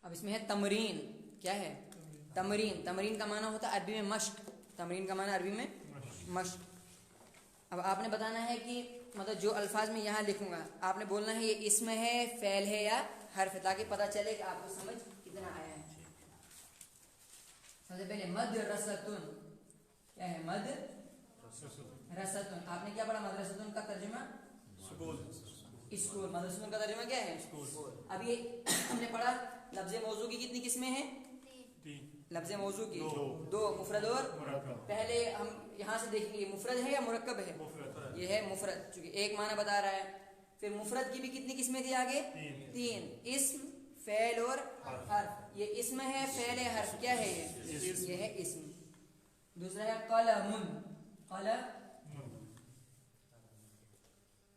اب اس میں ہے تمرین. کیا ہے؟ تمرین. تمرین کا معنی ہوتا ہے عربی میں مشق. تمرین کا معنی عربی میں مشق. اب آپ نے بتانا ہے کہ مطلب جو الفاظ میں یہاں لکھوں گا آپ نے بولنا ہے یہ اسم ہے، فعل ہے یا حرف ہے، تاکہ پتہ چلے کہ آپ کو سمجھ کتنا آیا ہے. سب سے پہلے مدرستن. کیا ہے؟ مدرستن. آپ نے کیا پڑھا؟ مدرستن کا ترجمہ اسکول. مدرستن کا ترجمہ کیا ہے؟ اسکول. اب یہ ہم نے پڑھا لفظ موضوع کی کتنی قسمیں ہیں؟ لفظ موضوع کی دو، مفرد اور پہلے ہم یہاں سے دیکھیں گے مفرد ہے یا مرکب ہے. یہ ہے مفرد، چونکہ ایک معنی بتا رہا ہے. پھر مفرد کی بھی کتنی قسمیں تھی آگے؟ تین. اسم، فعل اور حرف. یہ اسم ہے، فعل ہے، حرف. کیا ہے یہ ہے اسم. دوسرا ہے قلم.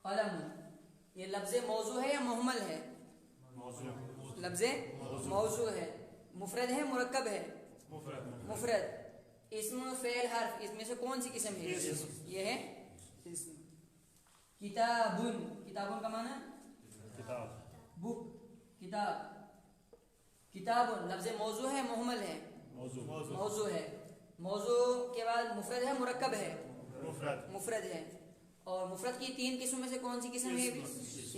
قلم یہ لفظ موضوع ہے یا محمل ہے؟ لفظ موضوع ہے. مفرد ہے، مرکب ہے؟ مفرد. اسم، فعل، حرف، اس میں سے کون سی قسم ہے؟ یہ ہے اسم. کتابن. کتابن کا معنی بک، کتاب. کتابن لفظ موضوع ہے، محمل ہے؟ موضوع ہے. موضوع کے بعد مفرد ہے، مرکب ہے؟ مفرد ہے. اور مفرد کی تین قسم میں سے کون سی قسم ہے؟ یہ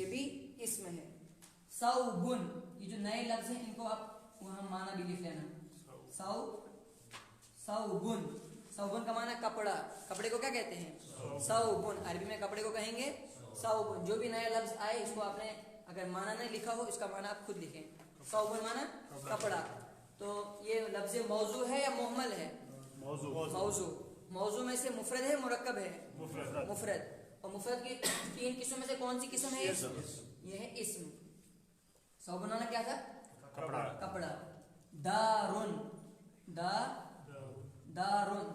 بھی اسم ہے. ثوبن. یہ جو نئے لفظ ہیں ان کو آپ وہاں معنی بھی لکھ لینا. ثوبن. ثوبن کا معنی کپڑا. کپڑے کو کیا کہتے ہیں؟ ثوبن. عربی میں کپڑے کو کہیں گے ثوبن. جو بھی نیا لفظ آئے اس کو آپ نے اگر معنی نہیں لکھا ہو اس کا معنی آپ خود لکھیں. ثوبن معنی کپڑا. تو یہ لفظ موضوع ہے یا محمل ہے؟ موضوع. موضوع میں سے مفرد ہے، مرکب ہے؟ مفرد. اور مفرد کی تین قسموں میں سے کون سی قسم ہے؟ یہ ہے اسم. ثوبن معنی کیا تھا؟ کپڑا. دارن. دارن.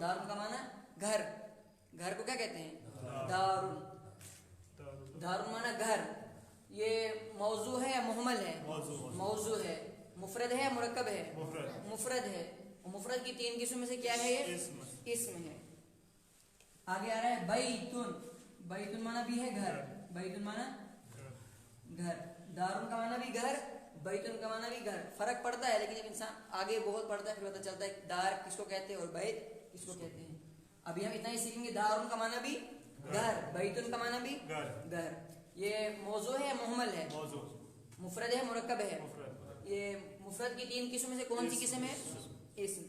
دارن کا معنی گھر. گھر کو کیا کہتے ہیں؟ دارن. دارن معنی گھر. یہ موضوع ہے یا محمل ہے؟ موضوع ہے. مفرد ہے یا مرکب ہے؟ مفرد ہے. اور مفرد کی تین قسم میں سے کیا ہے؟ یہ اسم ہے. آگے آ رہا ہے بیتن. بیتن معنی بھی ہے گھر. بیتن معنی گھر. دارن کا معنی بھی گھر، بیتن کا معنی بھی گھر. فرق پڑتا ہے لیکن جب انسان آگے بہت پڑھتا ہے پھر پتہ چلتا ہے دار کس کو کہتے ہیں اور بیت کس کو کہتے ہیں. ابھی ہم اتنا ہی سیکھیں گے. دارن کا معنی بھی گھر، بیتن کا معنی بھی گھر. یہ موضوع ہے یا محمل ہے؟ مفرد ہے، مرکب ہے؟ یہ مفرد کی تین قسم میں سے کون سی قسم ہے؟ اسم.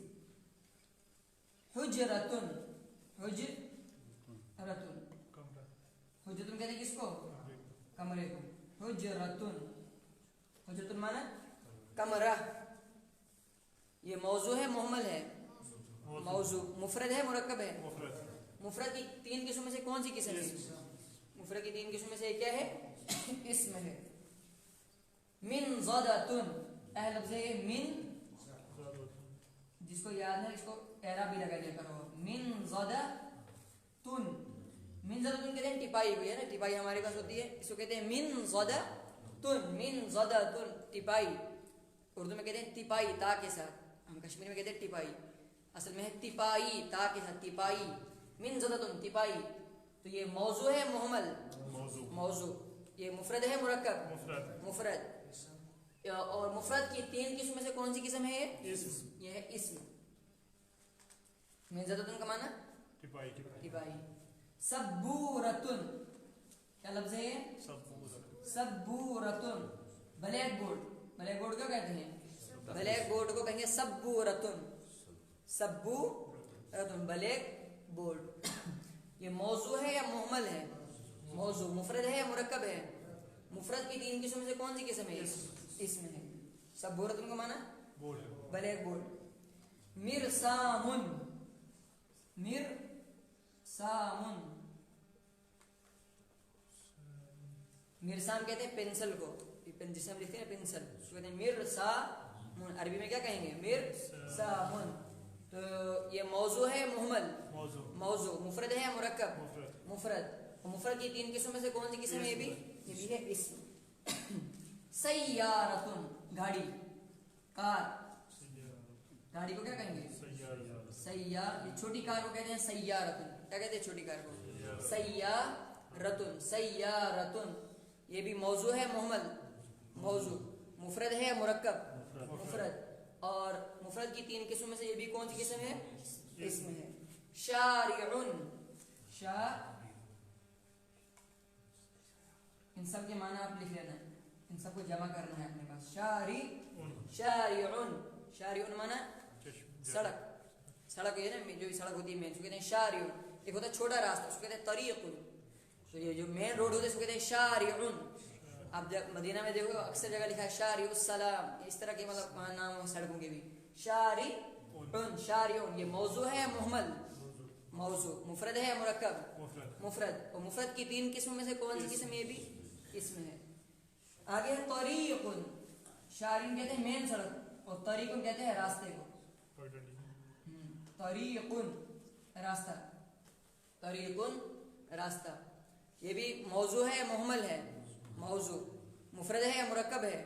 حجرتن. حجرتن. حجرتن کہتے ہیں کس کو؟ کمرے کو. حجرتن. حجرتن معنی کمرہ. یہ موضوع ہے، محمل ہے؟ موضوع. مفرد ہے، مرکب ہے؟ مفرد کی تین قسم میں سے کون سی قسم ہے؟ مفرد کی تین قسم میں سے کیا ہے؟ اسم ہے. منضدتن. لفظ ہے من، جس کو یاد ہے اس کو اعراب بھی لگا دیا کرو. منضدتن. منضدتن کہتے ہیں ٹپائی ہوئی ہے نا. ٹپائی ہمارے پاس ہوتی ہے، اس کو کہتے ہیں منضدتن. منضدتن ٹپائی. اردو میں کہتے ہیں ٹپائی تا کے ساتھ. ہم کشمیری میں کہتے ہیں ٹپائی. اصل میں ہے ٹپائی تا کے ساتھ. ٹپائی. منضدتن ٹپائی. تو یہ موضوع ہے، محمل؟ موضوع. یہ مفرد ہے، مرکب؟ مفرد. اور مفرد کی تین قسم میں سے کون سی قسم ہے یہ ہے اسم. منضدتن کا معنی ٹپائی. سبورتن. کیا لفظ ہے یہ؟ سبورتن. Blackboard. بلیک بورڈ کیا کہتے ہیں؟ بلیک بورڈ کو کہیں گے سبورتن. سبورتن بلیک بورڈ. یہ موضوع ہے یا محمل ہے؟ موضوع. مفرد ہے یا مرکب ہے؟ مفرد کی تین قسم میں سے کون سی قسم ہے؟ اسم ہے. سبورتن کا معنی بلیک بورڈ. مرسامن. مرسامن. مرسام کہتے ہیں پینسل کو. جسے ہم لکھتے ہیں پینسل اس کو کہتے ہیں مرسامن. عربی میں کیا کہیں گے؟ مرسامن. تو یہ موضوع ہے، محمل؟ موضوع. مفرد ہے یا مرکب؟ مفرد. مفرد کی تین قسم میں سے کون سی قسم ہے؟ یہ بھی ہے اسم. سیارتن. گاڑی، کار. گاڑی کو کیا کہیں گے؟ سیار. یہ چھوٹی کار کو کہتے ہیں سیارتن. کیا کہتے ہیں چھوٹی کار کو؟ سیارتن. یہ بھی موضوع ہے، محمل؟ موضوع. مفرد ہے یا مرکب؟ مفرد. مفرد کی 3 قسم میں سے یہ بھی کون سی قسم ہے؟ اسم ہے. شارعن، ان سب کے معنی آپ لکھ لینا ہے، ان سب کو جمع کرنا ہے اپنے پاس. شارعن، شارعن معنی سڑک، سڑک ہے نا جو سڑک ہوتی ہے مین، اس کو کہتے ہیں شارعن. ایک ہوتا ہے چھوٹا راستہ، اس کو کہتے ہیں طریق. تو یہ جو مین روڈ ہوتا ہے اس کو کہتے ہیں شارعن. آپ جب مدینہ میں دیکھو اکثر جگہ لکھا ہے شارع السلام، اس طرح کے مطلب نام ہے سڑکوں کے بھی. شارعن، شارعن یہ موضوع ہے محمل؟ موضوع. مفرد ہے مرکب؟ مفرد. اور مفرد کی 3 قسموں میں سے کون سی قسم؟ یہ بھی اسم ہے. آگے ہے طریق. شارعن کہتے ہیں مین سڑک، اور طریق کہتے ہیں راستے کو. طریق راستہ، طریق راستہ. یہ بھی موضوع ہے محمل ہے؟ موضوع. مفرد ہے یا مرکب ہے؟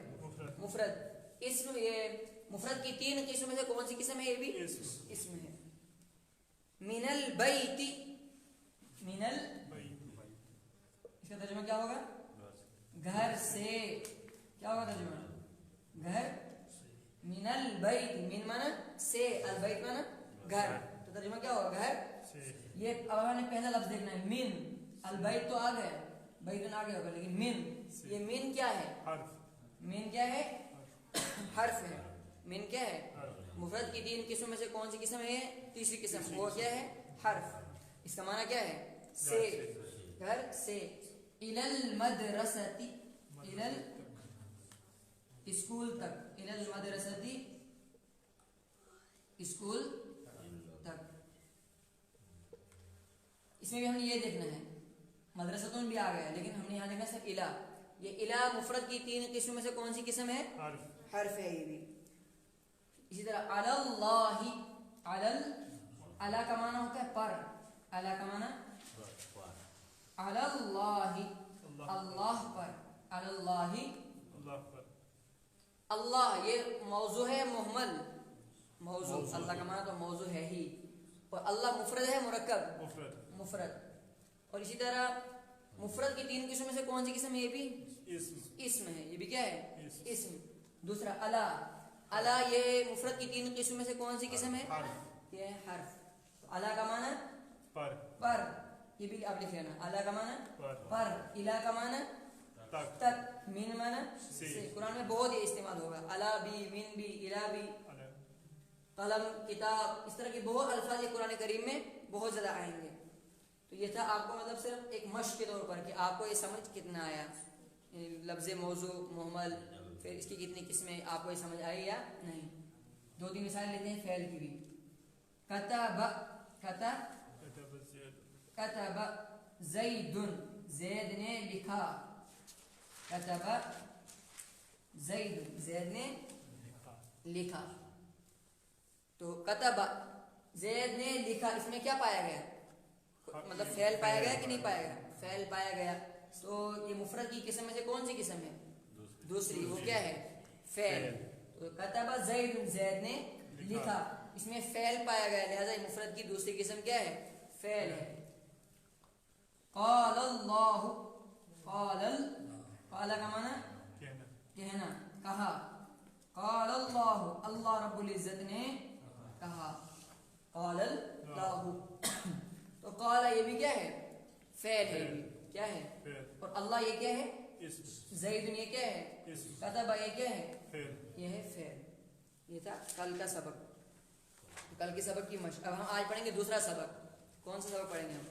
مفرد. اسم، یہ مفرد کی 3 قسم میں سے کون سی قسم ہے؟ یہ بھی اسم ہے. من البیت، من اس کا ترجمہ کیا ہوگا؟ گھر سے. کیا ہوگا ترجمہ؟ گھر. من البیت، من مانا سے، البیت مانا گھر، تو ترجمہ کیا ہوگا؟ گھر یہ. اب ہم نے پہلا لفظ دیکھنا ہے من. البیت تو آ گیا، بیتن آگے ہوگا، لیکن من، یہ من کیا ہے؟ من کیا ہے؟ حرف ہے. من کیا ہے؟ مفرد کی 3 قسم میں سے کون سی قسم ہے؟ تیسری قسم. وہ کیا ہے؟ حرف. اس کا معنی کیا ہے؟ سے، گھر سے. الی المدرسۃ، الی اسکول تک. الی المدرسۃ اسکول تک. اس میں بھی ہم نے یہ دیکھنا ہے، مدرسۃ بھی آ گیا لیکن ہم نے یہاں دیکھنا صرف الی. یہ الی مفرد کی 3 قسم میں سے کون سی قسم ہے؟ حرف ہے یہ بھی. اسی طرح علی اللہ، علی کا معنی ہوتا ہے پر. علی کا معنی علی اللہ، اللہ پر. علی اللہ، اللہ یہ موضوع ہے محمل. موضوع اللہ کا معنی تو موضوع ہے ہی. اور اللہ مفرد ہے مرکب؟ مفرد. اور اسی طرح مفرد کی 3 قسم میں سے کون سی قسم ہے؟ یہ بھی اسم ہے. یہ بھی کیا ہے؟ اسم. دوسرا الا، الا یہ مفرد کی 3 قسم میں سے کون سی قسم ہے؟ یہ ہے حرف. الا کا معنی پر، یہ بھی آپ لکھ لینا. الا کا معنی پر، الا کا معنی تک، من معنی سے. قرآن میں بہت یہ استعمال ہوگا، الا بھی، من بھی، الا بھی. قلم، کتاب، اس طرح کے بہت الفاظ یہ قرآن کریم میں بہت زیادہ آئیں گے. تو یہ تھا آپ کو مطلب صرف ایک مشق کے طور پر کہ آپ کو یہ سمجھ کتنا آیا لفظ موضوع محمل، پھر اس کی کتنی قسمیں آپ کو یہ سمجھ آئی یا نہیں. 2-3 مثال لیتے ہیں فعل کی بھی. کتب، کتب زید، زید نے لکھا. کتب زید، زید نے لکھا. تو کتب زید نے لکھا، اس میں کیا پایا گیا؟ مطلب فعل پایا گیا کہ نہیں پایا گیا؟ فعل پایا گیا. تو یہ مفرد کی قسم میں سے کون سی قسم ہے؟ دوسری. وہ کیا ہے؟ فعل. تو کتب زید، زید نے لکھا، اس میں فعل پایا گیا، لہذا مفرد کی دوسری قسم کیا ہے؟ فعل ہے. قال اللہ، قال کا معنی کہنا، کہا. قال اللہ، اللہ رب العزت نے کہا. قال اللہ. تو قال یہ بھی کیا ہے؟ فعل ہے. کیا ہے؟ اور اللہ یہ کیا ہے؟ زید یہ کیا ہے؟ کتب یہ کیا ہے؟ یہ ہے فعل. یہ تھا کل کا سبق، کل کے سبق کی مشق. اب ہم آج پڑھیں گے دوسرا سبق. کون سا سبق پڑھیں گے ہم؟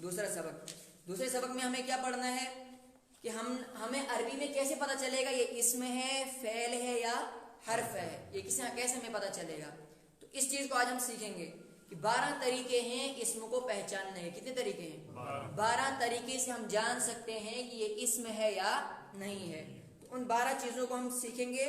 دوسرا سبق. دوسرے سبق میں ہمیں کیا پڑھنا ہے کہ ہمیں عربی میں کیسے پتہ چلے گا یہ اسم ہے، فعل ہے یا حرف ہے؟ یہ کیسے ہمیں پتہ چلے گا؟ تو اس چیز کو آج ہم سیکھیں گے کہ 12 طریقے ہیں اسم کو پہچاننے کے. کتنے طریقے ہیں؟ 12 طریقے سے ہم جان سکتے ہیں کہ یہ اسم ہے یا نہیں ہے. تو ان 12 چیزوں کو ہم سیکھیں گے،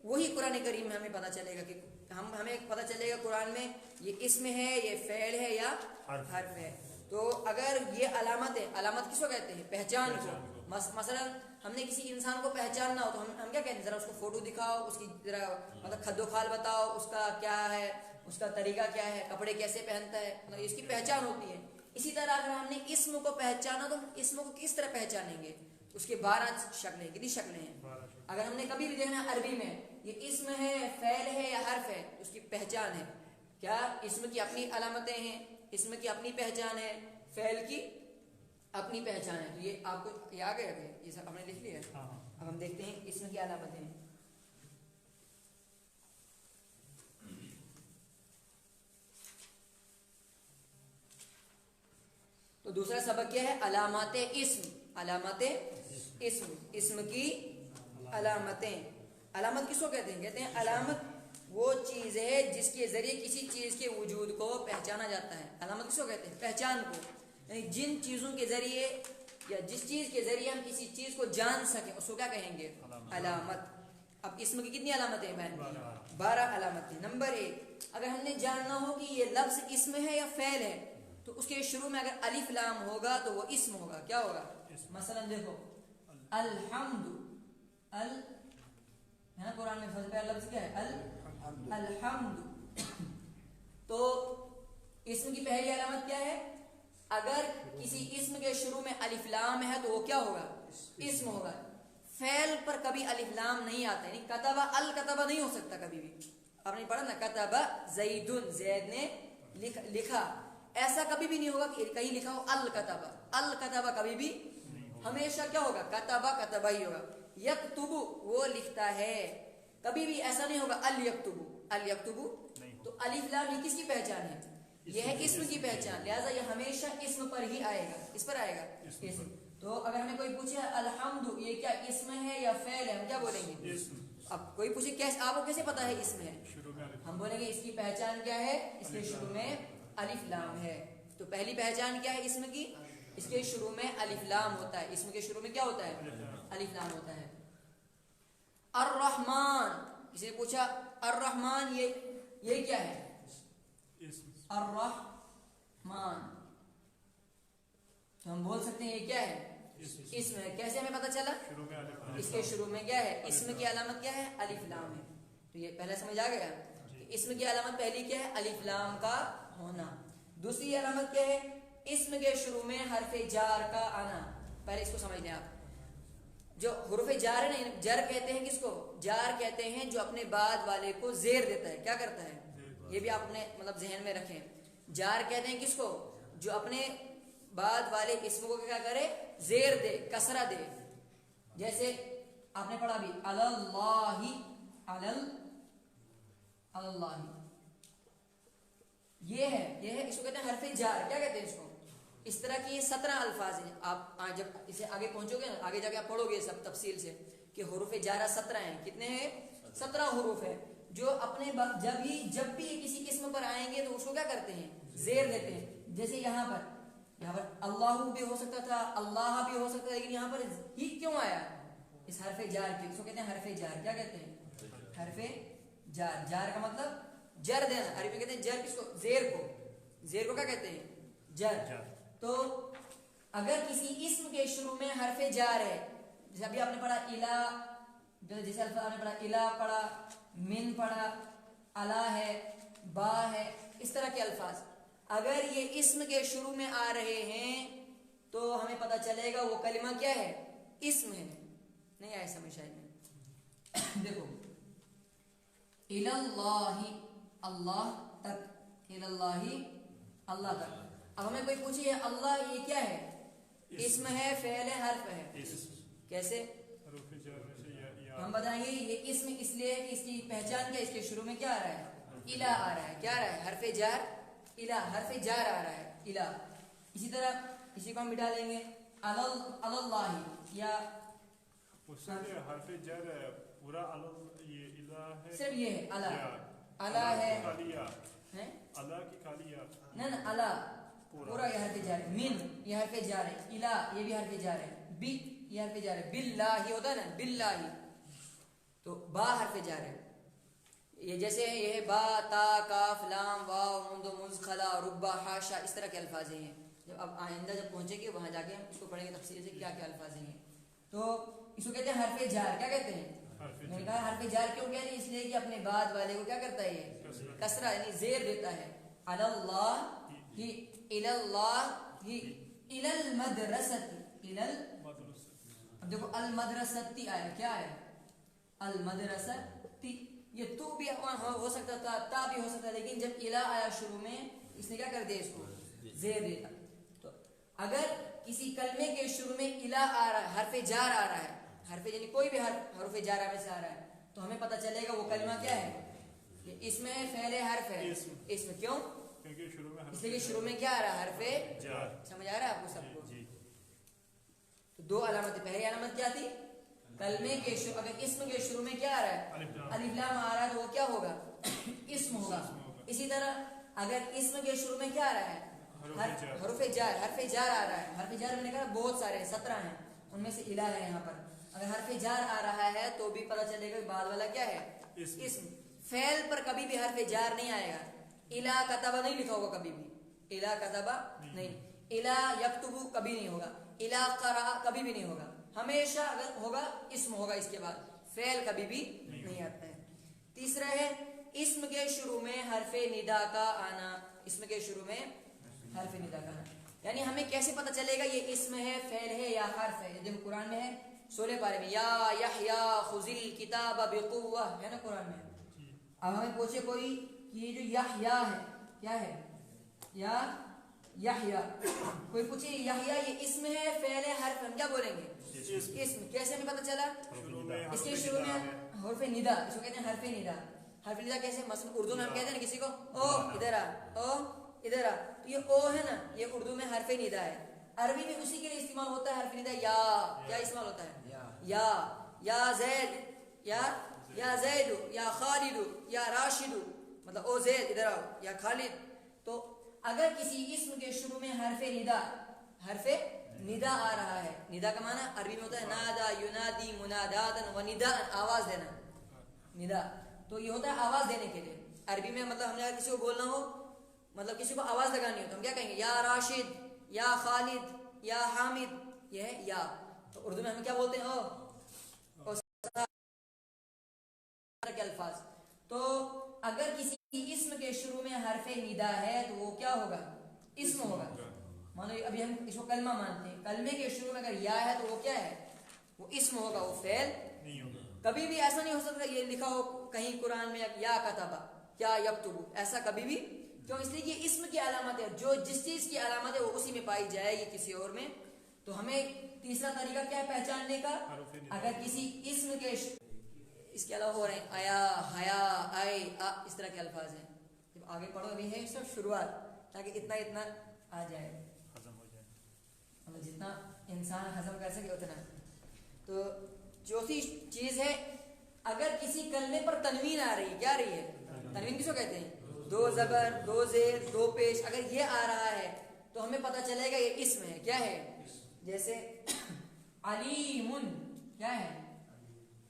وہی قرآن کریم میں ہمیں پتہ چلے گا کہ ہمیں پتہ چلے گا قرآن میں یہ اسم ہے، یہ فعل ہے یا حرف ہے. تو اگر یہ علامت ہے، علامت کس کو کہتے ہیں؟ پہچان کو. مثلا ہم نے کسی انسان کو پہچاننا ہو تو ہم کیا کہتے ہیں؟ ذرا اس کو فوٹو دکھاؤ، اس کی ذرا مطلب خد و خال بتاؤ، اس کا کیا ہے، اس کا طریقہ کیا ہے، کپڑے کیسے پہنتا ہے، مطلب اس کی پہچان ہوتی ہے. اسی طرح اگر ہم نے اسم کو پہچانا تو ہم اسم کو کس طرح پہچانیں گے؟ اس کے 12 شکلیں. کتنی شکلیں ہیں؟ اگر ہم نے کبھی بھی دیکھنا عربی میں یہ اسم ہے، فعل ہے یا حرف ہے، اس کی پہچان ہے. کیا اسم کی اپنی علامتیں ہیں, اسم کی اپنی پہچان ہے, فعل کی اپنی پہچان ہے. تو یہ آپ کو یہ آ گیا ہے, یہ سب ہم نے لکھ لیا ہے. اب ہم دیکھتے ہیں اسم کی علامتیں. تو دوسرا سبق کیا ہے؟ علامات اسم. علامات اسم, اسم کی علامتیں. علامت کس کو کہتے ہیں؟ کہتے ہیں علامت وہ چیز ہے جس کے ذریعے کسی چیز کے وجود کو پہچانا جاتا ہے. علامت کس کو کہتے ہیں؟ پہچان کو. یعنی جن چیزوں کے ذریعے یا جس چیز کے ذریعے ہم کسی چیز کو جان سکیں اس کو کیا کہیں گے؟ علامت. اب اسم کی کتنی علامتیں ہیں؟ 12 علامتیں. نمبر 1, اگر ہم نے جاننا ہو کہ یہ لفظ اسم ہے یا فعل ہے تو اس کے شروع میں اگر الف لام ہوگا تو وہ اسم ہوگا. کیا ہوگا؟ مثلا دیکھو الحمد, ہے نا قرآن میں سب سے پہلا لفظ کیا ہے؟ الحمد. تو اسم کی پہلی علامت کیا ہے؟ اگر کسی اسم کے شروع میں الف لام ہے تو وہ کیا ہوگا؟ اسم ہوگا. فعل پر کبھی الف لام نہیں آتا, یعنی کتبہ الکتبہ نہیں ہو سکتا کبھی بھی. آپ نے پڑھا نا کتبہ زیدن, زید نے لکھا, ایسا کبھی بھی نہیں ہوگا کہ کہیں لکھا ہو الکتبہ. الکتبہ کبھی بھی, ہمیشہ کیا ہوگا؟ کتبہ کتبہ ہی ہوگا. یکتبو وہ لکھتا ہے, کبھی بھی ایسا نہیں ہوگا الیکتبو. الیکتبو تو الف لام یہ کس کی پہچان ہے؟ یہ ہے اسم کی پہچان, لہذا یہ ہمیشہ اسم پر ہی آئے گا. اس پر آئے گا اسم. تو اگر ہمیں کوئی پوچھے الحمد یہ کیا اسم ہے یا فعل ہے, ہم کیا بولیں گے؟ اب کوئی پوچھے کیسے آپ کو کیسے پتا ہے اسم ہے, ہم بولیں گے اس کی پہچان کیا ہے؟ اس کے شروع میں الف لام ہے. تو پہلی پہچان کیا ہے اسم کی؟ اس کے شروع میں الف لام ہوتا ہے. اسم کے شروع میں کیا ہوتا ہے؟ الف لام ہوتا ہے. الرحمن, کسی نے پوچھا الرحمن یہ کیا ہے؟ الرحمن. تو ہم بول سکتے ہیں یہ کیا ہے؟ اسم ہے. کیسے ہمیں پتا چلا؟ اس کے شروع میں کیا ہے؟ اسم کی علامت کیا ہے؟ الف لام ہے. تو یہ پہلا سمجھ آ گیا کہ اسم کی علامت پہلی کیا ہے؟ الف لام کا ہونا. دوسری علامت کیا ہے؟ اسم کے شروع میں حرف جار کا آنا. پہلے اس کو سمجھ لیں آپ. جو حروف جار ہے نا, جر کہتے ہیں کس کو؟ جار کہتے ہیں جو اپنے بعد والے کو زیر دیتا ہے. کیا کرتا ہے؟ یہ بھی آپ اپنے مطلب ذہن میں رکھیں. جار کہتے ہیں کس کو؟ جو اپنے بعد والے اسم کو کیا کرے؟ زیر دے, کسرہ دے. جیسے آپ نے پڑھا بھی اللہ, اللہ یہ ہے اس کو کہتے ہیں حرف جار. کیا کہتے ہیں اس کو؟ اس طرح کی یہ 17 الفاظ ہیں. آپ جب اسے آگے پہنچو گے نا, آگے جا کے آپ پڑھو گے سب تفصیل سے کہ حروف جارہ 17 ہیں. کتنے ہیں؟ 17 حروف ہیں جو اپنے جب بھی کسی اسم پر آئیں گے تو اس کو کیا کرتے ہیں؟ زیر دیتے ہیں. جیسے یہاں پر اللہ بھی ہو سکتا تھا, اللہ بھی ہو سکتا ہے, لیکن یہاں پر ہی کیوں آیا؟ اس حرف جار کے. اس کو کہتے ہیں حرف جار. کیا کہتے ہیں؟ حرف جار. جار کا مطلب جر دینا. عربی میں کہتے ہیں جر کس کو؟ زیر کو. زیر کو کیا کہتے ہیں؟ جر. تو اگر کسی اسم کے شروع میں حرف جار ہے, جیسے ابھی آپ نے پڑھا الہ, جیسے الفاظ آپ نے پڑھا الہ پڑھا, من پڑھا, الا ہے, با ہے, اس طرح کے الفاظ اگر یہ اسم کے شروع میں آ رہے ہیں تو ہمیں پتہ چلے گا وہ کلمہ کیا ہے؟ اسم ہے. نہیں آئے سمجھ شاید میں. دیکھو الاللہ, اللہ تک, الاللہ اللہ تک. اب ہمیں کوئی پوچھے اللہ یہ کیا ہے؟ اسم ہے, فعل ہے, حرف ہے؟ کیسے ہم بتائیں گے؟ یہ اسم اس لیے کہ اس کی پہچان کیا؟ اس کے شروع میں کیا آ رہا ہے؟ الہ آ رہا ہے. کیا آ رہا ہے؟ حرف جار الہ, حرف جار آ رہا ہے الہ. اسی طرح اسی کو ہم مٹا لیں گے اللہ, یا حرف جر پورا یہ الہ ہے, صرف یہ ہے اللہ, اللہ ہے اللہ کی خالی نہ اللہ پورا یہ حرف جار ہے. من یہ حرف جار ہے, الہ یہ بھی حرف جار ہے, بی یہ حرف جار ہے, باللہ ہوتا ہے نا, باللہ تو با حرف جار ہے. یہ جیسے یہ ہے با, تا, کاف, لام, واو, مند, مز, خلا, ربا, حاشا, اس طرح کے الفاظ ہیں. جب اب آئندہ جب پہنچیں گے وہاں جا کے ہم اس کو پڑھیں گے تفصیل سے کیا کیا الفاظ ہیں. تو اس کو کہتے ہیں حرف جار. کیا کہتے ہیں؟ میں نے کہا حرف جار کیوں کہتے ہیں؟ اس لیے کہ اپنے بعد والے کو کیا کرتا ہے؟ یہ کسرہ یعنی زیر دیتا ہے. اللہ ہی, الاللہ ہی, الالمدرستی, اب دیکھو المدرستی آیا. کیا آیا؟ المدرستی. یہ تو بھی ہو سکتا تھا, تا بھی ہو سکتا, لیکن جب الہ آیا شروع میں اس نے کیا کر دیا, اس کو زیر دیتا. تو اگر کسی کلمے کے شروع میں الہ آ رہا ہے, حرف جار آ رہا ہے, حرف یعنی کوئی بھی حرف جارہ میں سے آ رہا ہے, تو ہمیں پتہ چلے گا وہ کلمہ کیا ہے, یہ اس میں فعل حرف ہے. اس میں کیوں, اس لیے شروع میں کیا آ رہا ہے, حرف جار. سمجھ آ رہا ہے آپ کو سب کو؟ تو دو علامتیں, پہلی علامت کیا تھی, کلمے کے شروع, اگر اسم کے شروع میں کیا آ رہا ہے, الف لام آ رہا ہے, تو وہ کیا ہوگا, اسم ہوگا. اسی طرح اگر اسم کے شروع میں کیا آ رہا ہے, حرف جار, حرف جار آ رہا ہے. حرف جار میں نے کہا بہت سارے ہیں, 17 ہیں, ان میں سے الہ ہے یہاں پر. اگر حرف جار آ رہا ہے تو بھی پتہ چلے گا بعد والا کیا ہے, اسم. فعل پر کبھی بھی حرف جار نہیں آئے گا. الہ کتبہ نہیں لکھا ہوگا کبھی بھی, الہ کتبہ نہیں. الہ یکتبو کبھی نہیں ہوگا. الہ قرأ کبھی بھی نہیں ہوگا. ہمیشہ اگر ہوگا اسم ہوگا اس کے بعد, فعل کبھی بھی نہیں آتا ہے. تیسرا ہے اسم کے شروع میں حرف ندا کا آنا. اسم کے شروع میں حرف ندا کا آنا, یعنی ہمیں کیسے پتہ چلے گا یہ اسم ہے, فعل ہے یا حرف ہے. دیکھو قرآن میں ہے 16 پارے میں, یا یحییٰ خذ الکتاب بقوہ, ہے نا قرآن میں. اب ہمیں پوچھے کوئی کہ یہ جو یحییٰ ہے کیا ہے, یا یحییٰ, کوئی پوچھے یحییٰ یہ اسم ہے, فعل ہے, حرف ہے, ہم کیا بولیں گے, اسم. کیسے ہمیں پتہ چلا, اس کے شروع میں حرف ندا, اس کو کہتے ہیں حرف ندا. حرف ندا کیسے, مثلا اردو میں ہم کہتے ہیں نا کسی کو, او ادھر آ, او ادھر آ, تو یہ او ہے نا, یہ اردو میں حرف ندا ہے. عربی میں اسی کے لیے استعمال ہوتا ہے حرف ندا, یا, کیا استعمال ہوتا ہے, یا زید, یا زید, یا خالد, یا راشد, مطلب او زید ادھر آؤ, یا خالد. تو اگر کسی اسم کے شروع میں حرف ندا آ رہا ہے, ندا کا معنی عربی میں ہوتا ہے نادا ینادی مناداتن و نداء, آواز دینا, ندا. تو یہ ہوتا ہے آواز دینے کے لیے. عربی میں مطلب ہم نے اگر کسی کو بولنا ہو, مطلب کسی کو آواز لگانی ہو, تو ہم کیا کہیں گے, یا راشد, یا خالد, یا حامد, یہ ہے یا. تو اردو میں ہم کیا بولتے ہیں, او کے الفاظ. تو اگر کسی اسم کے شروع میں حرف ندا ہے تو وہ کیا ہوگا, اسم ہوگا. مانو ابھی ہم اس کو کلمہ مانتے ہیں, کلمے کے شروع میں اگر یا ہے تو وہ کیا ہے, وہ اسم ہوگا, وہ فعل نہیں ہوگا. کبھی بھی ایسا نہیں ہو سکتا یہ لکھا ہو کہیں قرآن میں یا کتبہ, یا یکتبو, ایسا کبھی بھی. کیوں, اس لیے یہ اسم کی علامت ہے, جو جس چیز کی علامت ہے وہ اسی میں پائی جائے گی, کسی اور میں. تو ہمیں تیسرا طریقہ کیا ہے پہچاننے کا, اگر کسی اسم کے اس کے علاوہ ہو رہے ہیں آیا, حیا, آئے, اس طرح کے الفاظ ہیں. جب آگے پڑھو, ابھی ہے سب شروعات, تاکہ اتنا آ جائے, مطلب جتنا انسان ہضم کر سکے اتنا. تو چوتھی چیز ہے, اگر کسی کلمے پر تنوین آ رہی ہے, کیا آ رہی ہے, تنوین کس کو کہتے ہیں, 2 زبر 2 زیر 2 پیش, اگر یہ آ رہا ہے تو ہمیں پتہ چلے گا یہ اسم ہے. کیا ہے, جیسے علیم, کیا ہے,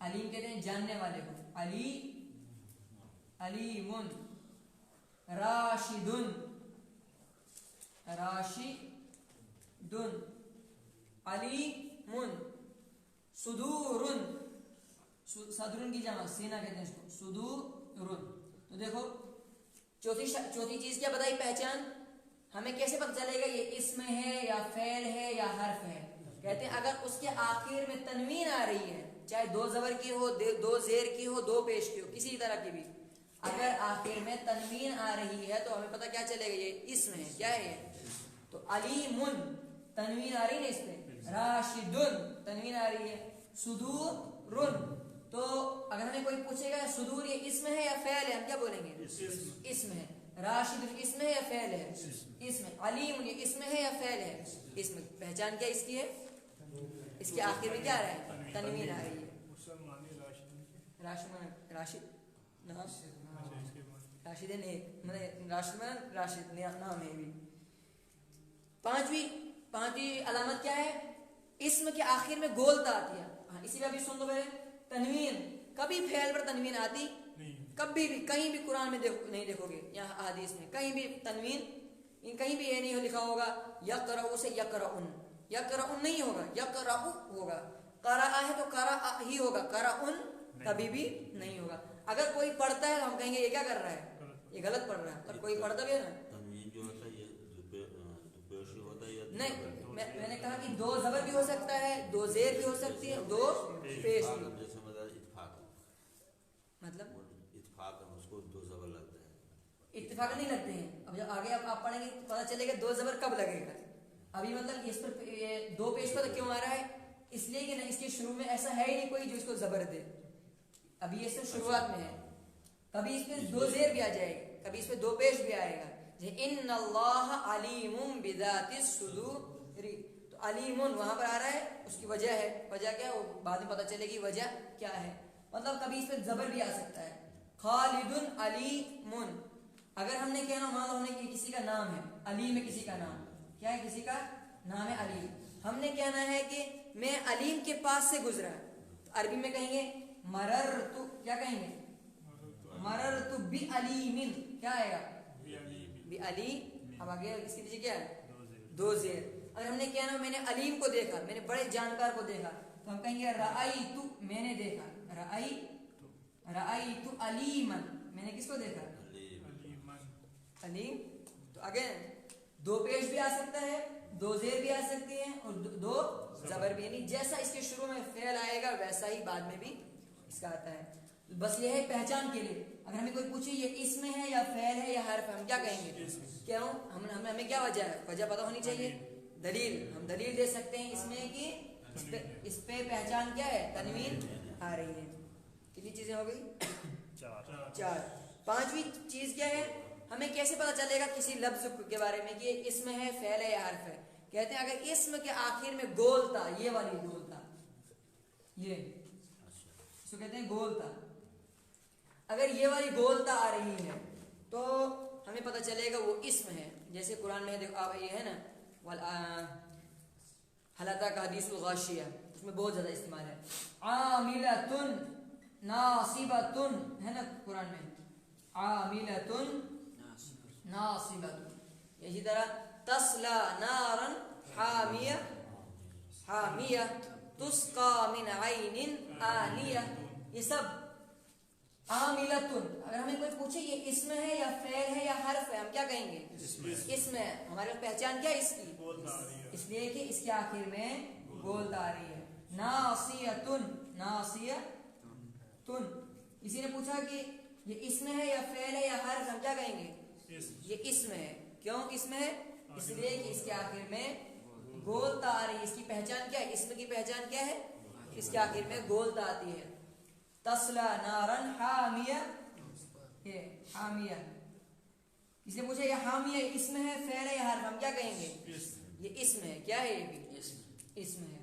علیم کہتے ہیں جاننے والے کو, علیمن. راشدن, علیمن. صدورن, صدرن کی جمع سینہ کہتے ہیں اس کو, صدورن. تو دیکھو چوتھی چیز کیا بتائی پہچان, ہمیں کیسے پتہ چلے گا یہ اسم ہے یا فعل ہے یا حرف ہے. کہتے ہیں اگر اس کے آخر میں تنوین آ رہی ہے, چاہے 2 زبر کی ہو, 2 زیر کی ہو, 2 پیش کی ہو, کسی طرح کی بھی, اگر آخر میں تنوین آ رہی ہے تو ہمیں پتہ کیا چلے گا یہ اسم ہے. کیا ہے یہ, تو علیمن تنوین آ رہی ہے اس پہ, راشدن تنوین آ رہی ہے, صدورن. تو اگر ہمیں کوئی پوچھے گا صدور یہ اسم ہے یا فعل ہے, ہم کیا بولیں گے, اسم ہے. راشد اسم ہے یا فعل ہے, اسم ہے. علیم یہ اسم ہے یا فعل ہے, اسم. پہچان کیا اس کی ہے, اس کے آخر میں کیا آ رہا ہے, تنوین آ رہی ہے. راشد ہے نیک, راشد نام ہے بھی. پانچویں علامت کیا ہے, اسم کے آخر میں گولتا آتی ہے. اسی میں ابھی سن لو پہلے, تنوین کبھی فعل پر تنوین آتی, کبھی بھی کہیں بھی قرآن میں نہیں دیکھو گے, یا حدیث میں کہیں بھی تنوین, کہیں بھی یہ نہیں لکھا ہوگا یقرأ سے یقرأن, یقرأن نہیں ہوگا, یقرأ ہوگا. قرأ ہے تو قرأ ہی ہوگا, قرأن کبھی بھی نہیں ہوگا. اگر کوئی پڑھتا ہے تو ہم کہیں گے یہ کیا کر رہا ہے, یہ غلط پڑھ رہا ہے. اور کوئی پڑھتا بھی ہے نا, نہیں, میں نے کہا کہ 2 زبر بھی ہو سکتا ہے, 2 زیر بھی ہو سکتی ہے, 2 پیش بھی. مطلب اتفاق نہیں لگتے ہیں. اب جب آگے آپ پڑھیں گے پتہ چلے گا دو زبر کب لگے گا. ابھی مطلب اس پر یہ دو پیش پر کیوں آ رہا ہے؟ اس لیے کہ اس کے شروع میں ایسا ہے ہی نہیں کوئی جو اس کو زبر دے. ابھی یہ صرف شروعات میں ہے. کبھی اس پہ دو زیر بھی آ جائے گا, کبھی اس پہ دو پیش بھی آئے گا. ان اللہ علیم بذات الصدور, تو علیم وہاں پر آ رہا ہے, اس کی وجہ ہے. وجہ کیا ہے وہ بعد میں پتہ چلے گی وجہ کیا ہے. مطلب کبھی اس پہ زبر بھی آ سکتا ہے. خالد علیم, اگر ہم نے کہنا مان لو ہم نے کسی کا نام ہے علیم, ہے کسی کا نام کیا ہے, کسی کا نام ہے علیم. ہم نے کہنا ہے کہ میں علیم کے پاس سے گزرا. عربی میں کہیں گے مررت, کیا کہیں گے, مررت بعلیم, کیا آئے گا بعلی. اب آگے اس کے پیچھے کیا ہے, دو زیر. اگر ہم نے کہنا میں نے علیم کو دیکھا, میں نے بڑے جانکار کو دیکھا, تو ہم کہیں گے رأیت, میں نے دیکھا, رأیت علیما, میں نے کس کو دیکھا, علیم. تو آگے دو پیش بھی آ سکتا ہے, دو زیر بھی آ سکتی ہیں, اور دو زبر بھی. یعنی جیسا اس کے شروع میں فعل آئے گا ویسا ہی بعد میں بھی اس کا آتا ہے. بس یہ ہے پہچان کے لیے. اگر ہمیں کوئی پوچھے یہ اسم ہے یا فعل ہے یا حرف ہے, ہم کیا کہیں گے, کیوں ہمیں کیا وجہ ہے, وجہ پتہ ہونی چاہیے, دلیل. ہم دلیل دے سکتے ہیں اس میں کہ اس پہ پہچان کیا ہے, تنوین آ رہی ہے. کتنی چیزیں ہو گئی, چار. پانچویں چیز کیا ہے, ہمیں کیسے پتہ چلے گا کسی لفظ کے بارے میں کہ یہ اسم ہے, فعل ہے یا حرف ہے. کہتے ہیں اگر اسم کے آخر میں گول تھا, یہ والی گول تھا, یہ اس کو کہتے ہیں گول تھا, اگر یہ والی گولتا آ رہی ہے تو ہمیں پتہ چلے گا وہ اسم ہے. جیسے قرآن میں دیکھو یہ ہے نا حلقہ کا حدیث الغاشیہ, اس میں بہت زیادہ استعمال ہے. عاملۃ ناصبۃ, ہے نا قرآن میں عاملۃ ناصبۃ. اسی طرح تصلی نارا حامیہ, حامیہ تسقى من عین آنیہ, یہ سب عاملتن. اگر ہمیں کوئی پوچھے یہ اسم ہے یا فعل ہے یا حرف ہے, ہم کیا کہیں گے, اسم ہے. ہمارے پہچان کیا ہے اس کی, اس لیے کہ اس کے آخر میں گولتا آ رہی ہے. ناصیتن, ناصیتن. کسی نے پوچھا کہ یہ اسم ہے یا فعل ہے یا حرف, ہم کیا کہیں گے, یہ اسم ہے. کیوں اسم ہے, اس لیے کہ اس کے آخر میں گولتا آ رہی ہے. اس کی پہچان کیا ہے, اسم کی پہچان کیا ہے, اس کے آخر میں گولتا آتی ہے. تسلا نارن حامیہ, یہ حامیہ. اس نے پوچھا یہ حامیہ اسم ہے, فعل ہے یا حرف, ہم کیا کہیں گے, یہ اسم ہے. کیا ہے, یہ بھی اسم ہے.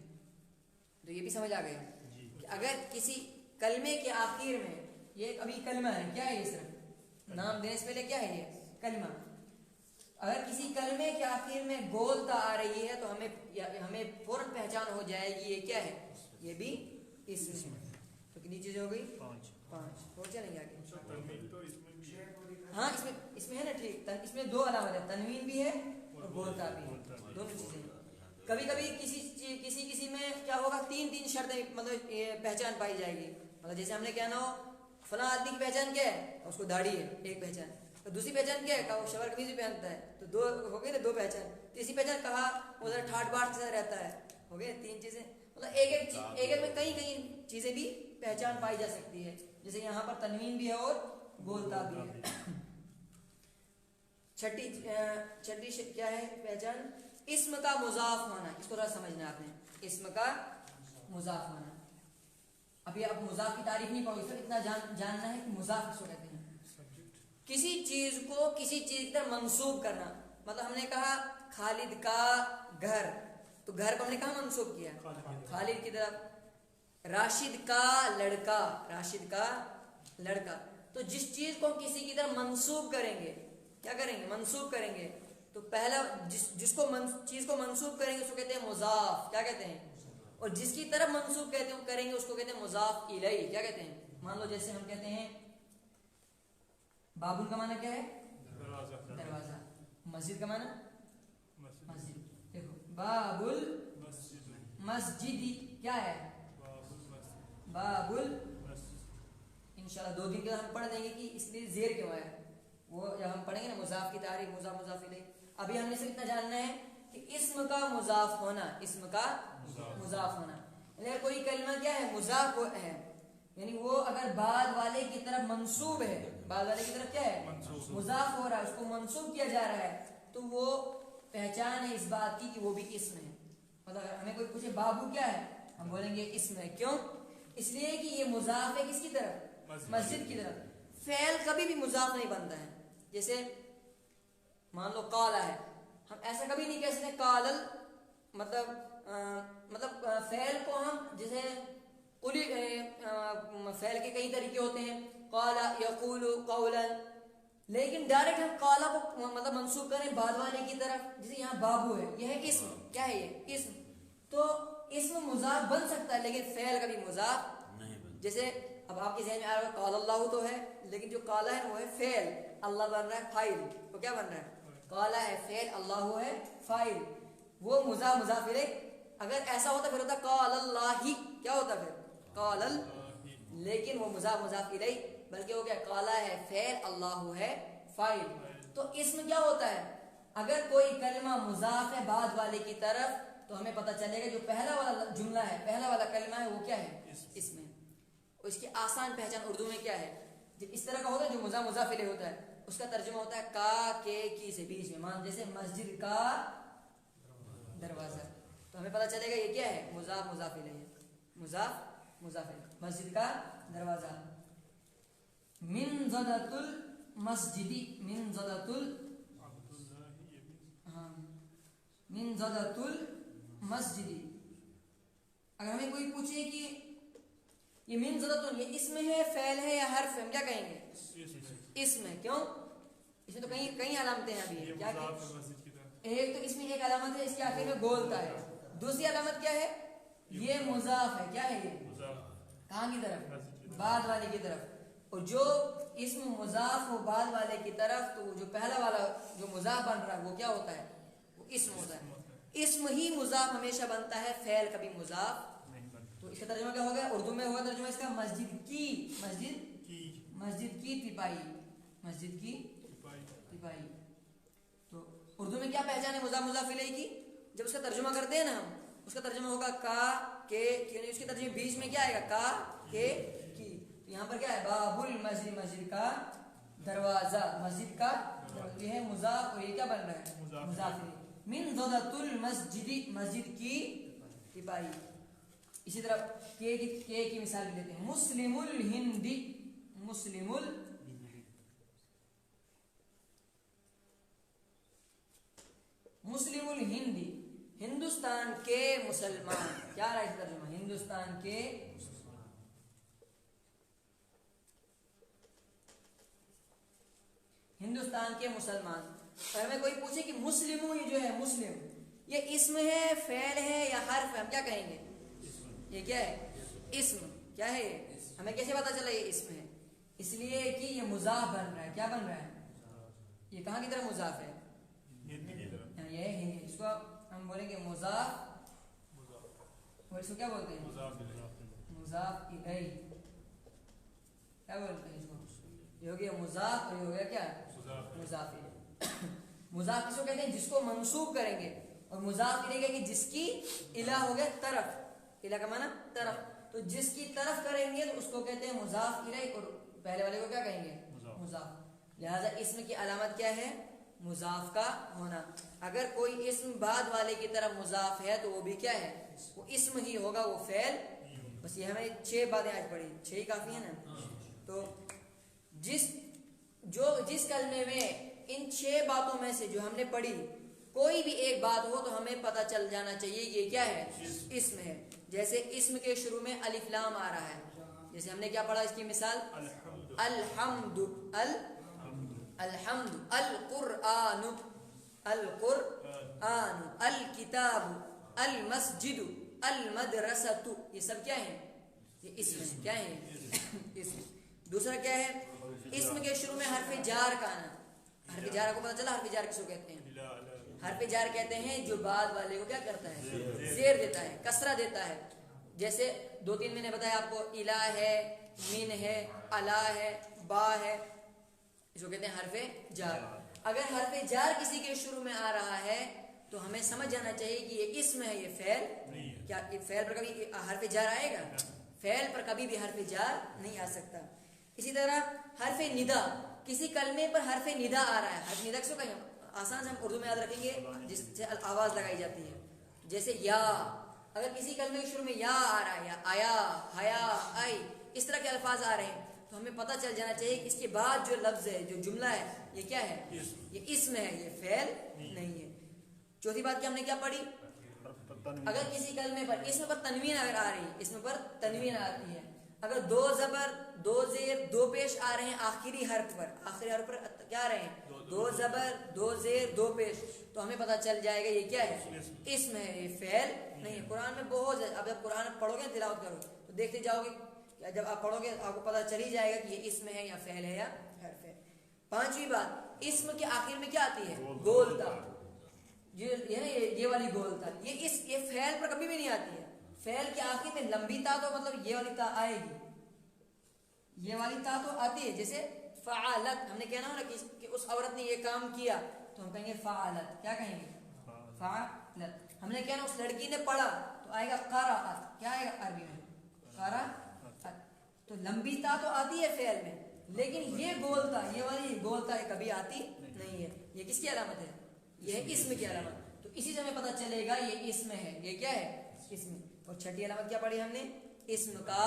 تو یہ بھی سمجھ آ گیا کہ اگر کسی کلمے کے آخر میں, یہ ابھی کلمہ ہے, کیا ہے, یہ صرف نام دینے سے پہلے کیا ہے, یہ کلمہ. اگر کسی کلمے کے آخر میں گولتا آ رہی ہے تو ہمیں فوراً پہچان ہو جائے گی یہ کیا ہے, یہ بھی اسم ہے. تو کتنی چیزیں ہو گئی, پانچ. ہو چلیں گے آگے. ہاں اس میں ہے نا, ٹھیک. اس میں دو علامت ہے, تنوین بھی ہے اور گولتا بھی ہے, دونوں چیزیں. کبھی کبھی کسی میں کیا ہوگا, تین شرطیں مطلب پہچان پائی جائے گی. مطلب جیسے ہم نے کہنا ہو فلاں آدمی کی پہچان کیا ہے, اس کو داڑھی ہے, ایک پہچان. تو دوسری پہچان کیا ہے, کہ وہ شلوار قمیض بھی پہنتا ہے, تو دو ہو گئے نا, دو پہچان. تیسری پہچان کہا ادھر ٹھاٹ باٹ سے رہتا ہے, ہو گئے تین چیزیں. مطلب ایک میں کئی چیزیں بھی پہچان پائی جا سکتی ہے. جیسے یہاں پر تنوین بھی ہے اور گولتا بھی ہے. چھٹی کیا ہے پہچان, اسم کا مضاف ہونا. اس کو تھوڑا سمجھنا آپ نے, اسم کا مضاف ہونا. ابھی آپ مضاف کی تعریف نہیں پاؤ, اس کو اتنا جاننا ہے کہ مضاف کس کو کہتے ہیں. کسی چیز کو کسی چیز کی طرف منسوب کرنا. مطلب ہم نے کہا خالد کا گھر, تو گھر کو ہم نے کہاں منسوب کیا, خالد کی طرف. راشد کا لڑکا, راشد کا لڑکا. تو جس چیز کو کسی کی طرف منسوب کریں گے, کیا کریں گے, منسوب کریں گے, تو پہلا جس کو چیز کو منسوب کریں گے اس کو کہتے ہیں مضاف. کیا کہتے ہیں, اور جس کی طرف منسوب کریں گے اس کو کہتے ہیں مضاف الیہ. کیا کہتے ہیں, مان لو جیسے ہم کہتے ہیں بابل کا معنی کیا ہے, دروازہ. مسجد کا معنی مسجد. دیکھو بابل مسجدی کیا ہے, بابل. انشاءاللہ 2 دن کے ہم پڑھ دیں گے کہ اس لیے زیر کیوں آیا, وہ جب ہم پڑھیں گے نا مضاف کی تعریف, مضاف الیہ. ابھی ہم نے صرف اتنا جاننا ہے کہ اسم کا مضاف ہونا, اسم کا مضاف ہونا. اگر کوئی کلمہ کیا ہے مضاف ہے, یعنی وہ اگر بعد والے کی طرف منسوب ہے، بعد والے کی طرف کیا ہے مضاف ہو رہا ہے، اس کو منسوب کیا جا رہا ہے، تو وہ پہچان ہے اس بات کی کہ وہ بھی اسم ہے. مطلب اگر ہمیں کوئی پوچھے بابو کیا ہے، ہم بولیں گے اسم ہے. کیوں؟ اس لیے کہ یہ مضاف ہے کس کی طرف؟ مسجد کی طرف. فعل کبھی بھی مضاف نہیں بنتا ہے. جیسے مان لو قالا ہے، ہم ایسا کبھی نہیں کہہ سکتے قالل، مطلب فعل کو ہم جیسے فعل کے کئی طریقے ہوتے ہیں، قالا یقول قولا، لیکن ڈائریکٹ ہم قالا کو مطلب منسوب کریں بعد والے کی طرف. جیسے یہاں بابو ہے، یہ ہے اسم. کیا ہے یہ اسم؟ تو اسم مضاف بن سکتا ہے لیکن فعل کبھی مضاف نہیں بن. جیسے اب آپ کے ذہن میں آ رہا ہے قال اللہ تو ہے، لیکن جو قالا ہے وہ ہے فعل، اللہ بن رہا ہے فاعل. تو کیا بن رہا ہے؟ قالا ہے فعل، اللہ ہے فاعل. وہ مضاف الیہ. اگر ایسا ہوتا پھر ہوتا قال اللہ، کیا ہوتا پھر؟ قال ال، لیکن وہ مضاف الیہ، بلکہ وہ کیا قالا ہے فعل، اللہ ہے فاعل. تو اسم کیا ہوتا ہے؟ اگر کوئی کلمہ مضاف ہے بعد والے کی طرف تو ہمیں پتہ چلے گا جو پہلا والا جملہ ہے، پہلا والا کلمہ ہے، وہ کیا ہے؟ اسم ہے. اس کی آسان پہچان اردو میں کیا ہے؟ جب اس طرح کا ہوتا ہے جو مضاف الیہ ہوتا ہے، اس کا ترجمہ ہوتا ہے کا کے کی سے بیچ میں. مان جیسے مسجد کا دروازہ، تو ہمیں پتہ چلے گا یہ کیا ہے؟ مضاف الیہ ہے. مضاف الیہ. مسجد کا دروازہ. من زدۃ المسجد، من زدۃ من زدۃ المسجد. اگر ہمیں کوئی پوچھے کہ یہ من زدۃ یہ اسم ہے، فعل ہے یا حرف ہے، ہم کیا کہیں گے؟ اسم ہے. کیوں؟ اس میں تو کئی علامتیں ہیں. ابھی کیا ایک تو اس میں ایک علامت ہے، اس کے آخر میں گولتا ہے. دوسری علامت کیا ہے؟ یہ مضاف ہے. کیا ہے یہ؟ کہاں کی طرف؟ بعد والے کی طرف. اور جو اسم مضاف ہو بعد والے کی طرف تو جو پہلا والا جو مضاف بن رہا ہے وہ کیا ہوتا ہے؟ وہ اسم ہوتا ہے. اسم ہی مضاف ہمیشہ بنتا ہے، فعل کبھی مضاف. تو اس کا ترجمہ کیا ہوگا؟ اردو میں ہوگا ترجمہ اس کا مسجد کی، مسجد کی تپائی، مسجد کی تپائی. تو اردو میں کیا پہچان ہے مضاف الیہ کی؟ جب اس کا ترجمہ کرتے ہیں نا ہم، اس کا ترجمہ ہوگا کا کے کی. اس کے ترجمے بیچ میں کیا آئے گا؟ کا کے کی. تو یہاں پر کیا ہے؟ باب المسجد، مسجد کا دروازہ، مسجد کا دروازہ. یہ ہے مضاف اور یہ کیا بن رہا ہے؟ مضاف الیہ. من زدۃ المسجد، مسجد کی تپائی. اسی طرح کے کی مثال بھی دیتے ہیں. مسلم الہند، مسلم الہند، ہندوستان کے مسلمان. کیا رہا ہے اس ترجمہ؟ ہندوستان کے مسلمان. اگر ہمیں کوئی پوچھے کہ مسلم یہ جو ہے مسلم، یہ اسم ہے، فعل ہے یا حرف ہے، ہم کیا کہیں گے؟ یہ کیا ہے؟ اسم. کیا ہے یہ؟ ہمیں کیسے پتا چلا یہ اسم ہے؟ اس لیے کہ یہ مضاف بن رہا ہے. کیا بن رہا ہے؟ یہ کہاں کی طرف مضاف ہے؟ یہ ہے. اس کو ہم بولیں گے مضاف، اور اس کو کیا بولتے ہیں؟ مضاف الیہ. کیا بولتے ہیں اس کو؟ یہ ہو گیا مضاف اور یہ ہو گیا کیا؟ مضاف الیہ. مضاف کس کو کہتے ہیں؟ جس کو منسوب کریں گے. اور مضاف الیہ کہ جس کی الہ ہو گیا طرف. الہ کا معنی طرف. تو جس کی طرف کریں گے تو اس کو کہتے ہیں مضاف الیہ، اور پہلے والے کو کیا کہیں گے؟ مضاف. لہذا اسم کی علامت کیا ہے؟ مضاف کا ہونا. اگر کوئی اسم بعد والے کی طرف مضاف ہے تو وہ بھی کیا ہے؟ وہ اسم ہی ہوگا، وہ فعل. بس یہ ہمیں 6 باتیں آج پڑھی، 6 ہی کافی ہیں نا. تو جس کلمے میں ان 6 باتوں میں سے جو ہم نے پڑھی کوئی بھی ایک بات ہو تو ہمیں پتہ چل جانا چاہیے یہ کیا ہے؟ اسم ہے. جیسے اسم کے شروع میں الف لام آ رہا ہے، جیسے ہم نے کیا پڑھا اس کی مثال؟ الحمد، الحمد، القرآن، القرآن، الکتاب، المسجد، المدرسۃ. یہ سب کیا ہیں؟ یہ اسم ہے. کیا ہے؟ اسم. دوسرا کیا ہے؟ اسم کے شروع میں حرف جار کا آنا. حرف جار کو پتہ چلا حرف جار کس کو کہتے ہیں؟ حرف جار کہتے ہیں جو بعد والے کو کیا کرتا ہے؟ زیر دیتا ہے، کسرہ دیتا ہے. جیسے 2-3 میں نے بتایا آپ کو، الہ ہے، من ہے، الا ہے، با ہے، اس کو کہتے ہیں حرف جار. اگر حرف جار کسی کے شروع میں آ رہا ہے تو ہمیں سمجھ جانا چاہیے کہ یہ اسم ہے، یہ فعل. کیا فعل پر کبھی حرف جار آئے گا؟ فعل پر کبھی بھی حرف جار نہیں آ سکتا. اسی طرح حرف ندا, کسی کلمے پر حرف ندا آ رہا ہے. حرف ندا کس کو کہیں, آسان سے ہم اردو میں یاد رکھیں گے, جس سے آواز لگائی جاتی ہے. جیسے یا, اگر کسی کلمے کے شروع میں یا آ رہا ہے, یا آیا, حیا, آئی, اس طرح کے الفاظ آ رہے ہیں, تو ہمیں پتہ چل جانا چاہیے کہ اس کے بعد جو لفظ ہے, جو جملہ ہے, یہ کیا ہے, یہ اسم ہے, یہ فعل نہیں ہے. چوتھی بات کہ ہم نے کیا پڑھی, اگر کسی کلمے پر اسم پر تنوین اگر آ رہی ہے, اسم پر تنوین آتی ہے, اگر دو زبر, دو زیر, دو پیش آ رہے ہیں آخری حرف پر, آخری حرف پر کیا آ رہے ہیں, دو زبر, دو زیر, دو پیش, تو ہمیں پتہ چل جائے گا یہ کیا ہے, اسم ہے, یہ فعل نہیں ہے. قرآن میں بہت, اب جب قرآن پڑھو گے تلاوت کرو تو دیکھتے جاؤ گے, جب آپ پڑھو گے آپ کو پتہ چل ہی جائے گا کہ یہ اسم ہے یا فعل ہے یا حرف ہے. پانچویں بات, اسم کے آخر میں کیا آتی ہے, گولتا, یہ والی گولتا, یہ فعل پر کبھی بھی نہیں آتی ہے. فعل کے آخر میں لمبی تا, تو مطلب یہ والی تا آئے گی, یہ والی تا تو آتی ہے. جیسے فعالت, ہم نے کہنا ہو نا کہ اس عورت نے یہ کام کیا, تو ہم کہیں گے فعالت. کیا کہیں گے, فعالت. ہم نے کہنا اس لڑکی نے پڑھا, تو آئے گا قرأت. کیا آئے گا عربی میں, قرأت. تو لمبی تا تو آتی ہے فعل میں, لیکن یہ گولتا, یہ والی گولتا کبھی آتی نہیں ہے. یہ کس کی علامت ہے, یہ ہے اسم کی علامت. تو اسی سے ہمیں پتہ چلے گا یہ اسم ہے, یہ کیا ہے, اسم. اور چھٹی علامت کیا پڑھی ہم نے, اسم کا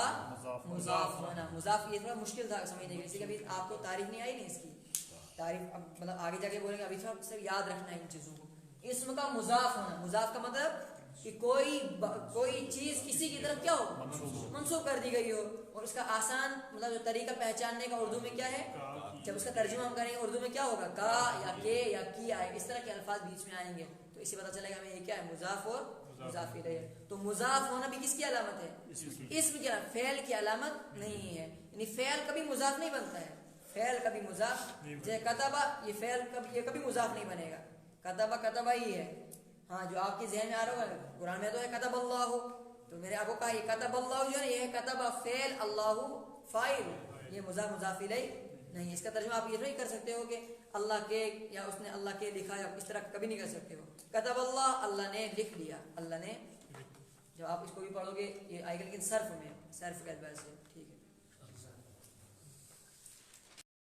مضاف ہونا. مضاف یہ تھوڑا مشکل تھا سمجھنے کے لیے, اس لیے کبھی آپ کو تعریف نہیں آئی نہیں اس کی تعریف, اب مطلب آگے جا کے بولیں گے, ابھی تھوڑا صرف یاد رکھنا ہے ان چیزوں کو. اسم کا مضاف ہونا, مضاف کا مطلب کہ کوئی چیز کسی کی طرف کیا ہو, منسوب کر دی گئی ہو. اور اس کا آسان مطلب جو طریقہ پہچاننے کا اردو میں کیا ہے, جب اس کا ترجمہ ہم کریں گے اردو میں کیا ہوگا, کا یا کے یا کی آئے, اس طرح کے الفاظ بیچ میں آئیں گے, تو اسی پتہ چلے گا ہمیں یہ کیا ہے, مضاف اور مضاف الیہ. تو مضاف ہونا بھی کس کی علامت ہے, اسم کی علامت, فعل کی علامت نہیں ہے. یعنی فعل کبھی مضاف نہیں بنتا ہے, فعل کبھی مضاف, جیسے کتبہ, یہ فعل یہ کبھی مضاف نہیں بنے گا, کتبہ کتبہ ہی ہے. ہاں جو آپ کے ذہن میں آ رہا ہوگا, قرآن میں تو ہے کتب اللہ, تو میں نے آپ کو کہا یہ کتب اللہ جو ہے یہ ہے کتبہ فعل, اللہ فاعل, یہ مضاف الیہ نہیں. اس کا ترجمہ آپ یہ نہیں کر سکتے ہو کہ اللہ کے, یا اس نے اللہ کے لکھا, یا اس طرح کبھی نہیں کر سکتے ہو. کتب اللہ, اللہ نے لکھ لیا, اللہ نے. جب آپ اس کو بھی پڑھو گے یہ آئے گا, لیکن صرف میں, صرف کے اعتبار سے, ٹھیک ہے.